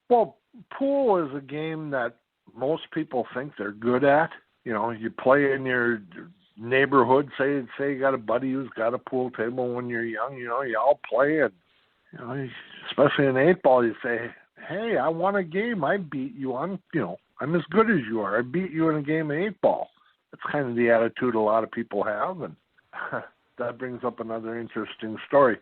Well, pool is a game that most people think they're good at. You know, you play in your neighborhood. Say you got a buddy who's got a pool table when you're young. You know, you all play it. You know, especially in 8-ball, you say, "Hey, I won a game. I beat you on. You know, I'm as good as you are. I beat you in a game of 8-ball." That's kind of the attitude a lot of people have, and that brings up another interesting story.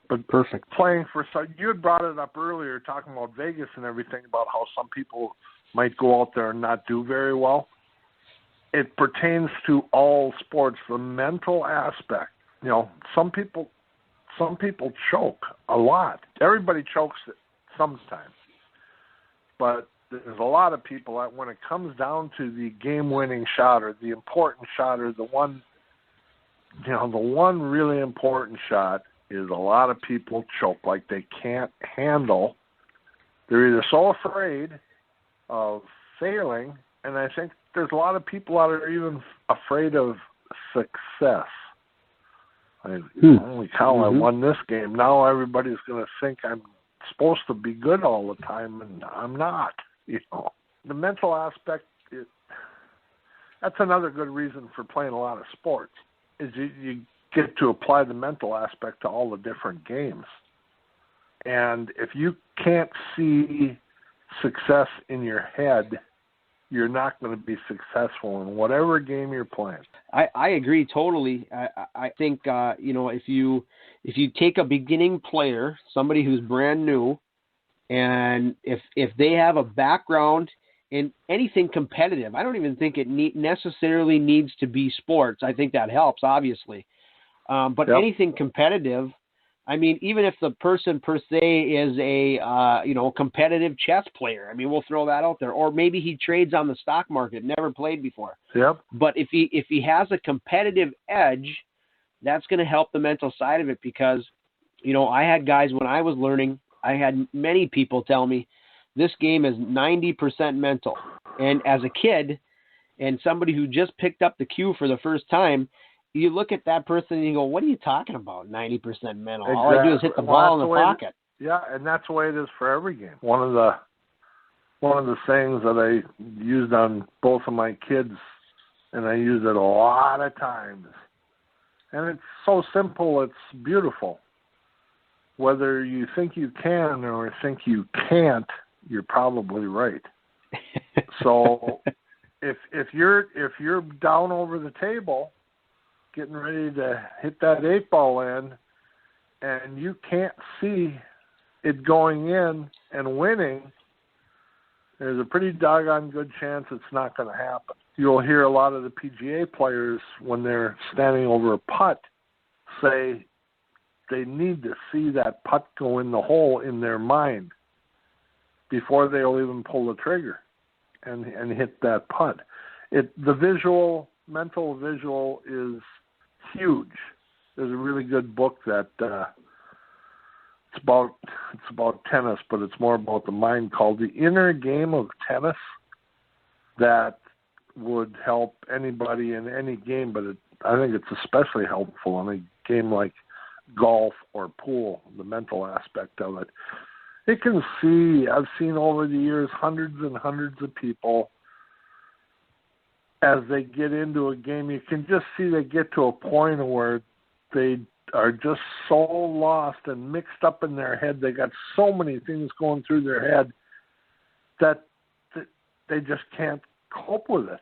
But perfect. Playing for, you had brought it up earlier, talking about Vegas and everything, about how some people might go out there and not do very well. It pertains to all sports, the mental aspect. You know, some people choke a lot. Everybody chokes sometimes. But there's a lot of people that when it comes down to the game-winning shot or the important shot or the one really important shot, is a lot of people choke, like they can't handle. They're either so afraid of failing, and I think there's a lot of people out there even afraid of success. Holy cow, I won this game. Now everybody's going to think I'm supposed to be good all the time, and I'm not. You know, the mental aspect, that's another good reason for playing a lot of sports, is you get to apply the mental aspect to all the different games. And if you can't see success in your head, you're not going to be successful in whatever game you're playing. I agree totally. I think if you take a beginning player, somebody who's brand new, and if they have a background in anything competitive, I don't even think it necessarily needs to be sports. I think that helps, obviously. But anything competitive, I mean, even if the person per se is a competitive chess player, I mean, we'll throw that out there. Or maybe he trades on the stock market, never played before. Yep. But if he has a competitive edge, that's going to help the mental side of it, because, you know, I had guys when I was learning, I had many people tell me this game is 90% mental. And as a kid and somebody who just picked up the cue for the first time, you look at that person and you go, what are you talking about, 90% mental? Exactly. All I do is hit the ball in the pocket. And that's the way it is for every game. One of the sayings that I used on both of my kids, and I use it a lot of times, and it's so simple, it's beautiful. Whether you think you can or think you can't, you're probably right. So if you're down over the table, getting ready to hit that 8-ball in, and you can't see it going in and winning, there's a pretty doggone good chance it's not going to happen. You'll hear a lot of the PGA players, when they're standing over a putt, say they need to see that putt go in the hole in their mind before they'll even pull the trigger and hit that putt. The mental visual is huge. There's a really good book that it's about tennis, but it's more about the mind, called The Inner Game of Tennis, that would help anybody in any game, but I think it's especially helpful in a game like golf or pool, the mental aspect of it. I've seen over the years hundreds and hundreds of people, as they get into a game, you can just see they get to a point where they are just so lost and mixed up in their head. They got so many things going through their head that they just can't cope with it.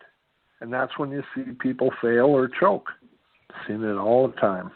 And that's when you see people fail or choke. I've seen it all the time.